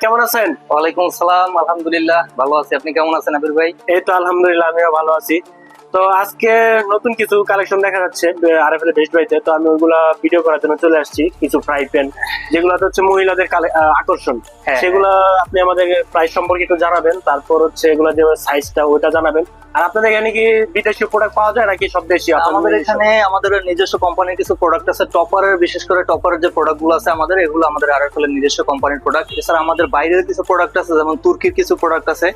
কেমন আছেন? ওয়ালাইকুম আসসালাম, আলহামদুলিল্লাহ ভালো আছি। আপনি কেমন আছেন আবির ভাই? এই তো আলহামদুলিল্লাহ, আমিও ভালো আছি। তো আজকে নতুন কিছু কালেকশন দেখা যাচ্ছে আরএফএল বেস্ট বাইতে, তো আমি ওইগুলা ভিডিও করার জন্য চলে আসছি। কিছু ফ্রাই প্যান যেগুলো হচ্ছে মহিলাদের আকর্ষণ, হ্যাঁ, সেগুলা আপনি আমাদের প্রাইস সম্পর্কে একটু জানাবেন। তারপর হচ্ছে এগুলা যে সাইজটা ওটা জানাবেন। আর আপনাদের এখানে কি বিদেশি প্রোডাক্ট পাওয়া যায় নাকি সব দেশি? আমাদের এখানে আমাদের নিজস্ব কোম্পানির কিছু প্রোডাক্ট আছে। টপারের, বিশেষ করে টপারের যে প্রোডাক্ট গুলো আছে আমাদের, এগুলো আমাদের আরএফএল এর নিজস্ব কোম্পানির প্রোডাক্ট। এছাড়া আমাদের বাইরের কিছু প্রোডাক্ট আছে, যেমন তুর্কির কিছু প্রোডাক্ট আছে।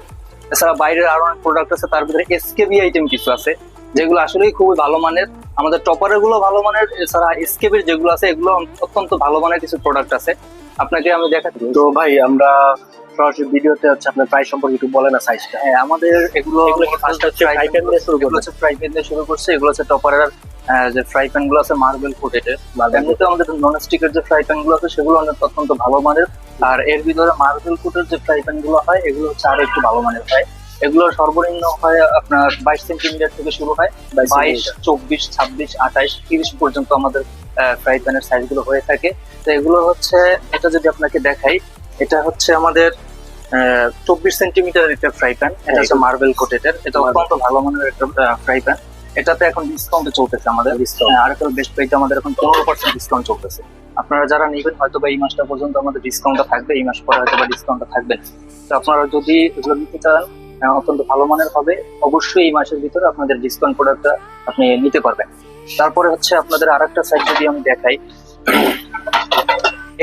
এছাড়া বাইরের আরো অনেক প্রোডাক্ট আছে, তার ভিতরে এসকেবি আইটেম কিছু আছে যেগুলো আসলেই খুবই ভালো মানের। আমাদের টপারের গুলো ভালো মানের, এছাড়া এসকেবির যেগুলো আছে এগুলো অত্যন্ত ভালো মানের কিছু প্রোডাক্ট আছে, আপনাকে আমি দেখাচ্ছি। তো ভাই, আমরা সরাসরি ভিডিওতে হচ্ছে আপনার প্রাইস সম্পর্কে একটু বলেন না, সাইজটা। হ্যাঁ, আমাদের এগুলো ফ্রাই প্যান দিয়ে শুরু করছে। এগুলো হচ্ছে টপারের যে ফ্রাই প্যান গুলো আছে মার্বেল কোটেড। এমনিতে আমাদের নন স্টিকের যে ফ্রাই প্যান গুলো আছে সেগুলো অনেক অত্যন্ত ভালো মানের। আর এর ভিতরে মার্বেল কোটের যে ফ্রাই প্যান গুলো হয় এগুলো হচ্ছে আরো একটু ভালো মানের হয়। এগুলো সর্বনিম্ন হয় আপনার 22 সেন্টিমিটার থেকে শুরু হয়, 22, 24, 26, 28, 30 পর্যন্ত আমাদের ফ্রাই প্যানের সাইজ গুলো হয়ে থাকে। তো এগুলো হচ্ছে, এটা যদি আপনাকে দেখাই, এটা হচ্ছে আমাদের 24 সেন্টিমিটারের একটা ফ্রাই প্যান। এটা হচ্ছে মার্বেল কোটেড। এটা অত্যন্ত ভালো মানের একটা ফ্রাই প্যান। এটাতে এখন ডিসকাউন্টে চলতেছে আমাদের। আরএফএল বেস্ট প্রাইসে আমাদের এখন 15% ডিসকাউন্ট চলতেছে। আপনারা যারা নেবেন হয়তো বা এই মাসটা পর্যন্ত আমাদের ডিসকাউন্টটা থাকবে, এই মাস পরে হয়তো বা ডিসকাউন্টটা থাকবে না। তো আপনারা যদি এগুলো নিতে চান, অত্যন্ত ভালো মানের হবে, অবশ্যই এই মাসের ভিতরে আপনাদের ডিসকাউন্ট প্রোডাক্টটা আপনি নিতে পারবেন। তারপরে হচ্ছে আপনাদের আরেকটা সাইজ যদি আমি দেখাই,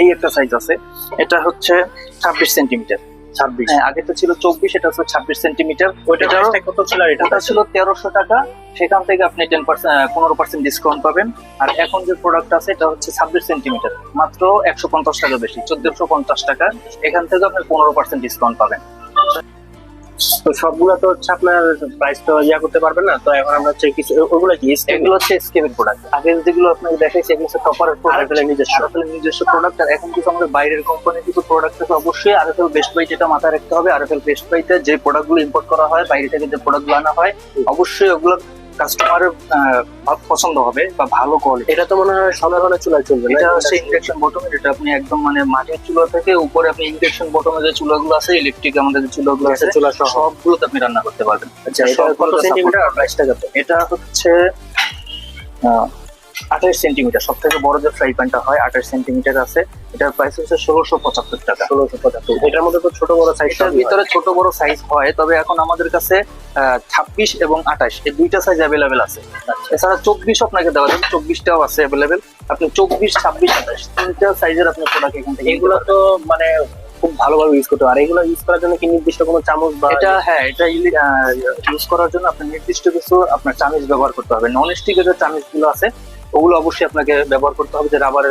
এই একটা সাইজ আছে। এটা হচ্ছে 26 সেন্টিমিটার। 26? আগে তো ছিল 24, এটা হচ্ছে 26 সেন্টিমিটার। ওইটা কত ছিল? এটা ছিল 1300 টাকা। সেখান থেকে আপনি 15% ডিসকাউন্ট পাবেন। আর এখন যে প্রোডাক্ট আছে এটা হচ্ছে 26 সেন্টিমিটার, মাত্র 150 টাকা বেশি, 1450 টাকা। এখান থেকে আপনি 15% ডিসকাউন্ট পাবেন। তো সবগুলা তো হচ্ছে আপনার প্রাইস তো করতে পারবেন না। তো এখন আমরা হচ্ছে কিছু, ওগুলা কি? এগুলো হচ্ছে এসকেপের প্রোডাক্ট। আগে যেগুলো আপনাকে দেখাইছি এগুলো হচ্ছে টপারের প্রোডাক্ট, নিজস্ব প্রোডাক্ট। আর এখন কিছু আমাদের বাইরের কোম্পানির কিছু প্রোডাক্ট আছে। অবশ্যই আরএফএল বেস্ট বাই যেটা মাথায় রাখতে হবে, আরএফএল বেস্ট বাইতে যে প্রোডাক্টগুলো ইম্পোর্ট করা হয়, বাইরে থেকে যে প্রোডাক্টগুলো আনা হয়, অবশ্যই ওগুলো কাস্টমারের পছন্দ হবে বা ভালো কোয়ালিটি। এটা তো মনে হয় সাধারণ চুলায় চলবে। এটা হচ্ছে ইন্ডাকশন বটম। এটা আপনি একদম মানে মাটির চুলা থেকে উপরে আপনি ইন্ডাকশন বটমে যে চুলাগুলো আছে, ইলেকট্রিক আমাদের যে চুলাগুলো আছে, চুলা সবগুলোতে আপনি রান্না করতে পারবেন। আচ্ছা, এটা কত সেন্টিমিটার আর প্রাইসটা কত? এটা হচ্ছে 28 সেন্টিমিটার। সব থেকে বড় যে ফ্রাই প্যানটা হয় 28 সেন্টিমিটার আছে। এটার প্রাইস হচ্ছে 1675 টাকা। 1675? এটার মধ্যে তো ছোট বড় সাইজ, এটার ভিতরে ছোট বড় সাইজ হয়, তবে এখন আমাদের কাছে 26 এবং 28 এই দুইটা সাইজ অ্যাভেলেবেল আছে। এছাড়া 24 আপনাকে দেওয়া যাবে, 24টাও আছে অ্যাভেলেবেল। আপনি 24, 26, 28 তিনটা সাইজের আপনি প্রোডাক্ট এখান থেকে। এগুলো তো মানে খুব ভালোভাবে ইউজ করতে পারে। এগুলো ইউজ করার জন্য কি নির্দিষ্ট কোনো চামচ বা? এটা হ্যাঁ, এটা ইউজ করার জন্য আপনার নির্দিষ্ট কিছু আপনার চামচ ব্যবহার করতে হবে। নন স্টিকের যে চামচগুলো আছে ওগুলো অবশ্যই আপনাকে ব্যবহার করতে হবে। যে রাবার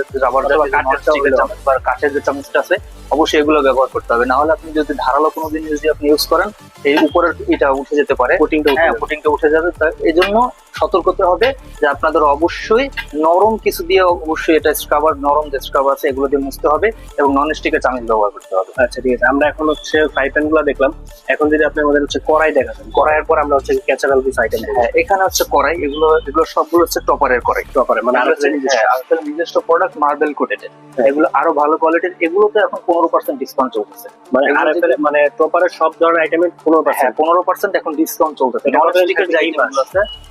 চামচ বা কাঠের যে চামচটা আছে অবশ্যই এগুলো ব্যবহার করতে হবে। না হলে আপনি যদি ধারালো কোনো জিনিস যদি আপনি ইউজ করেন, এই উপরের এটা উঠে যেতে পারে, পুটিংটা উঠে যাবে। এই জন্য সতর্ক হতে হবে যে আপনাদের অবশ্যই নরম কিছু দিয়ে, অবশ্যই এটা স্ক্রাবার, নরম যে স্ক্রাবার আছে এগুলো দিয়ে মুছতে হবে এবং নন স্টিকের চামচ ব্যবহার করতে হবে। আচ্ছা, ঠিক আছে। আমরা এখন হচ্ছে ফ্রাই প্যান গুলো দেখলাম। এখন যদি আপনি আমাদের হচ্ছে কড়াই দেখাচ্ছেন, কড়াইয়ের পর আমরা হচ্ছে ক্যাচারাল কিছু আইটেম। হ্যাঁ, এখানে হচ্ছে কড়াই। এগুলো সবগুলো হচ্ছে টপারের কড়াই। টপারের মানে নিজস্ব প্রোডাক্ট, মার্বেল কোটেড। এগুলো আরো ভালো কোয়ালিটির। এগুলোতে এখন 15% ডিসকাউন্ট চলতেছে। মানে টপারের সব ধরনের আইটেমের 15% এখন ডিসকাউন্ট চলতেছে।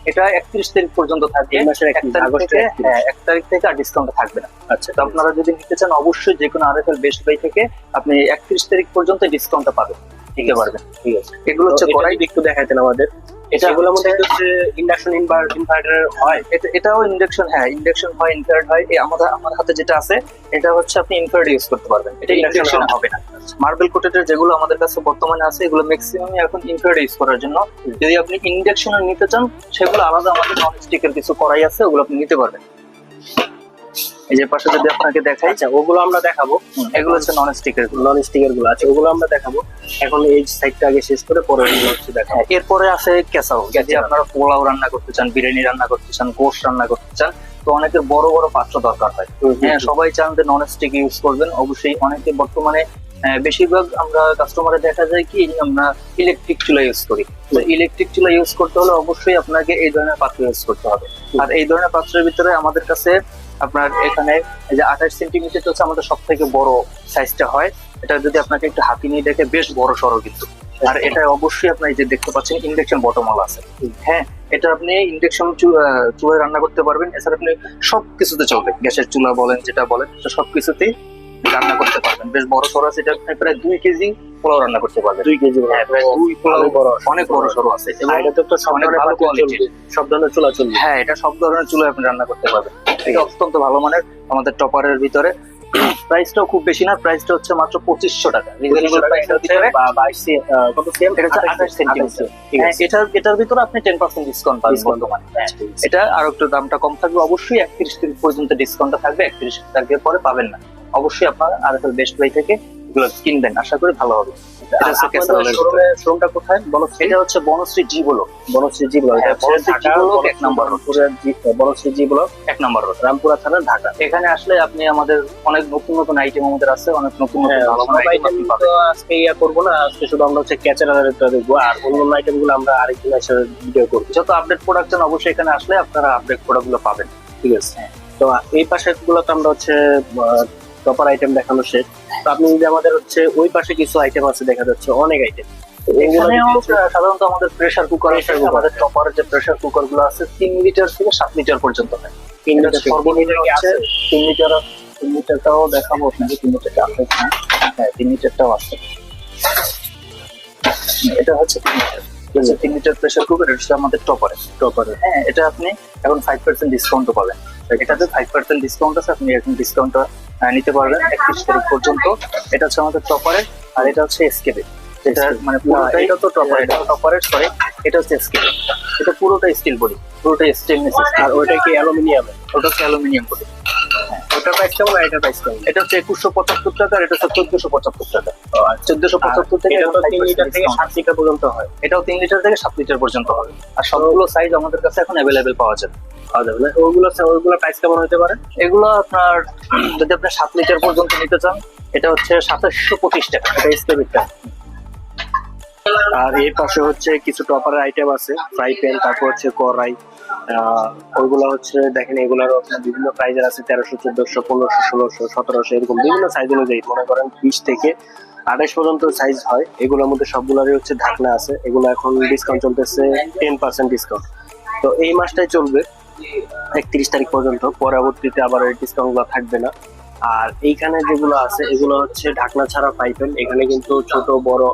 এটা 31 তারিখ পর্যন্ত থাকবে। এই মাসের 1 তারিখ থেকে আর ডিসকাউন্ট থাকবে না। আচ্ছা, তো আপনারা যদি নিতে চান অবশ্যই যে কোনো আরএফএল বেস্ট বাই থেকে আপনি 31 তারিখ পর্যন্ত ডিসকাউন্টটা পাবেন, নিতে পারবেন। ঠিক আছে। এগুলো হচ্ছে কড়াই একটু দেখাইতেন আমাদের। এগুলোর মধ্যে হচ্ছে ইন্ডাকশন ইনভার্টার হয়। এটাও ইন্ডাকশন, হ্যাঁ ইন্ডাকশন হয়, ইনফ্রারেড হয়। আমার হাতে যেটা আছে এটা হচ্ছে আপনি ইনফ্রারেড ইউজ করতে পারবেন, এটা ইন্ডাকশন হবে না। মার্বেল কোটেডের যেগুলো আমাদের কাছে বর্তমানে আছে এগুলো ম্যাক্সিমাম এখন ইনফ্রারেড ইউজ করার জন্য। যদি আপনি ইন্ডাকশনে নিতে চান সেগুলো আলাদা আমাদের নন স্টিকের কিছু কড়াই আছে, ওগুলো আপনি নিতে পারবেন। এই যে পাশে যদি আপনাকে দেখাই, আচ্ছা ওগুলো আমরা দেখাবো। এগুলো হচ্ছে নন স্টিকের গুলো আছে, ওগুলো আমরা দেখাবো। এখন এই সাইডটা আগে শেষ করে পরে ওগুলো হচ্ছে দেখাবো। এরপরে আছে ক্যাসাও। যদি আপনারা পোলাও রান্না করতে চান, বিরিয়ানি রান্না করতে চান, গোশ রান্না করতে চান, তো অনেকের বড় বড় পাত্র দরকার হয়। হ্যাঁ, সবাই চান যে নন স্টিক ইউজ করবেন। অবশ্যই অনেকে বর্তমানে বেশিরভাগ আমরা কাস্টমারে দেখা যায় কি আমরা ইলেকট্রিক চুলা ইউজ করি। তো ইলেকট্রিক চুলা ইউজ করতে হলে অবশ্যই আপনাকে এই ধরনের পাত্র ইউজ করতে হবে। আর এই ধরনের পাত্রের ভিতরে আমাদের কাছে আপনার এখানে এই যে 28 সেন্টিমিটার হচ্ছে আমাদের সব থেকে বড় সাইজটা হয়। এটা যদি আপনাকে একটু হাতি নিয়ে দেখে বেশ বড় সড়ো কিন্তু। আর এটা অবশ্যই আপনার এই যে দেখতে পাচ্ছেন ইন্ডাকশন বটমল আছে। হ্যাঁ, এটা আপনি ইন্ডাকশন চুলায় রান্না করতে পারবেন। এছাড়া আপনি সবকিছুতে চলবে, গ্যাসের চুলা বলেন যেটা বলেন সবকিছুতেই রান্না করতে পারবেন। বেশ বড় সড়ো আছে, এটা আপনি প্রায় 2 কেজি পোলাও রান্না করতে পারবেন। 2 কেজি হ্যাঁ, প্রায় 2 পোলাও অনেক বড় সড়ো আছে এবং এটা তো অনেক ভালো কোয়ালিটি। সব ধরনের চুলা চলবে। হ্যাঁ, এটা সব ধরনের চুলায় আপনি রান্না করতে পারবেন। এটা অত্যন্ত ভালো মানের আমাদের টপারের ভিতরে। প্রাইসটাও খুব বেশি না, প্রাইসটা হচ্ছে মাত্র 2500 টাকা। রিজনেবল প্রাইসের ভিতরে 22 কত সিএম? এটা হচ্ছে 28 সেন্টিমিটার। হ্যাঁ, এটার ভিতরে আপনি 10% ডিসকাউন্ট পাবেন বর্তমানে। এটা আরো একটু দামটা কম থাকবে, অবশ্যই 31 তারিখ পর্যন্ত ডিসকাউন্টটা থাকবে, 31 তারিখের পরে পাবেন না। অবশ্যই আপনার আরএফএল বেস্ট বাই থেকে এগুলো কিনবেন, আশা করি ভালো হবে। এটা হচ্ছে ক্যাসারোলের শোরুমটা কোথায়? এটা হচ্ছে Banasree G block. Banasree G block. হ্যাঁ, বনশ্রী জি ব্লক 1 নম্বর রোড। বনশ্রী জি ব্লক 1 নম্বর রোড, রামপুরা থানা, ঢাকা। এখানে আসলে আপনি আমাদের অনেক নতুন নতুন আইটেম আমাদের আছে, অনেক নতুন নতুন ভালো ভালো সব আইটেম item আপনি তো পাবেন। আজকে করবো না, আজকে শুধু আমরা হচ্ছে ক্যাচারারেরটা দেখবো, আর অন্যান্য আইটেম গুলো আমরা আরেকদিন এসে ভিডিও করবো। যত আপডেট প্রোডাক্ট চান অবশ্যই এখানে আসলে আপনারা আপডেট প্রোডাক্ট গুলো পাবেন। ঠিক আছে। তো এই পাশের গুলো তো আমরা হচ্ছে টপার আইটেম দেখানো শেষ। তো আপনি যদি আমাদের হচ্ছে ওই পাশে কিছু আইটেম আছে দেখা যাচ্ছে, অনেক আইটেম। এখানেও সাধারণত আমাদের প্রেসার কুকার আছে, আমাদের টপার যে প্রেসার কুকার গুলো আছে 3 লিটার থেকে 7 লিটার পর্যন্ত হয়। সর্বনিম্ন হচ্ছে 3 লিটার। 3 লিটারটাও দেখাবো আপনাকে, 3 লিটারটা আছে কিনা। হ্যাঁ, 3 লিটারটাও আছে। এটা হচ্ছে 3 লিটার। 3 লিটার প্রেসার কুকার, এটা হচ্ছে আমাদের টপারে। হ্যাঁ, এটা আপনি এখন 5% ডিসকাউন্টও পাবেন। এটাতে 5% ডিসকাউন্ট আছে, আপনি এখন ডিসকাউন্টটা নিতে পারবেন 31 তারিখ পর্যন্ত। এটা হচ্ছে আমাদের টপারে, আর এটা হচ্ছে এসকেপে। এটা মানে পুরোটাই এটা তো টপার, এটা টপারের, সরি এটা হচ্ছে এসকেপে। এটা পুরোটাই স্টিল বডি, পুরোটাই স্টেনলেস স্টিল। আর ওইটা কি অ্যালুমিনিয়াম? ওটা হচ্ছে অ্যালুমিনিয়াম বডি। ওটার প্রাইস কেমন আর এটার প্রাইস কেমন? এটা হচ্ছে 2175 টাকা, আর এটা হচ্ছে 1475 টাকা। 1475 থেকে এটা তো 3 লিটার থেকে 7 লিটার পর্যন্ত হয়। এটাও 3 লিটার থেকে 7 লিটার পর্যন্ত হবে। আর সবগুলো সাইজ আমাদের কাছে এখন অ্যাভেলেবেল পাওয়া যাবে। ওইগুলো প্রাইস কেমন হতে পারে? এগুলো আপনার যদি আপনি 7 লিটার পর্যন্ত নিতে চান, এটা হচ্ছে 2725 টাকা। এটা স্কেবিটটা। আর এর পাশে হচ্ছে কিছু টপারের আইটেম আছে, ফ্রাই প্যান, তারপর হচ্ছে কড়াই। ওইগুলো হচ্ছে দেখেন, এগুলোর বিভিন্ন প্রাইজের আছে, 1300, 1400, 1500, 1600, 1700, এরকম বিভিন্ন সাইজ অনুযায়ী। মনে করেন 20 থেকে 28 পর্যন্ত সাইজ হয়। এগুলোর মধ্যে সবগুলোরই হচ্ছে ঢাকনা আছে। এগুলো এখন ডিসকাউন্ট চলতেছে, 10% ডিসকাউন্ট। তো এই মাসটাই চলবে 31 তারিখ পর্যন্ত, পরবর্তীতে আবার এই ডিসকাউন্ট গুলো থাকবে না। আর এইখানে যেগুলো আছে এগুলো হচ্ছে ঢাকনা ছাড়া পাইপেন। এখানে কিন্তু ছোট বড়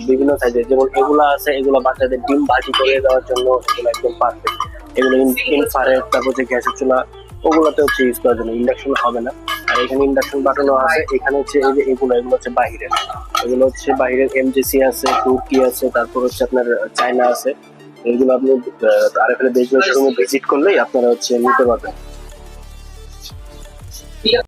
বিভিন্ন সাইজের, যেমন এগুলো আছে, এগুলো বাচ্চাদের ডিম ভাজি করে দেওয়ার জন্য এগুলো একদম পারফেক্ট। এগুলো ইনফ্রারেড, তারপর যে গ্যাসের চুলা, ওগুলোতে হচ্ছে ইউজ করার জন্য, ইন্ডাকশন হবে না। আর এখানে ইন্ডাকশন বাটনও আছে। এখানে হচ্ছে এই যে এগুলো হচ্ছে বাহিরের, এগুলো হচ্ছে বাহিরের এমজিসি আছে, তুর্কি আছে, তারপর হচ্ছে আপনার চায়না আছে। এগুলো আপনি আরএফএল বেসমেন্ট শোরুমে ভিজিট করলেই আপনারা হচ্ছে নিতে পারবেন।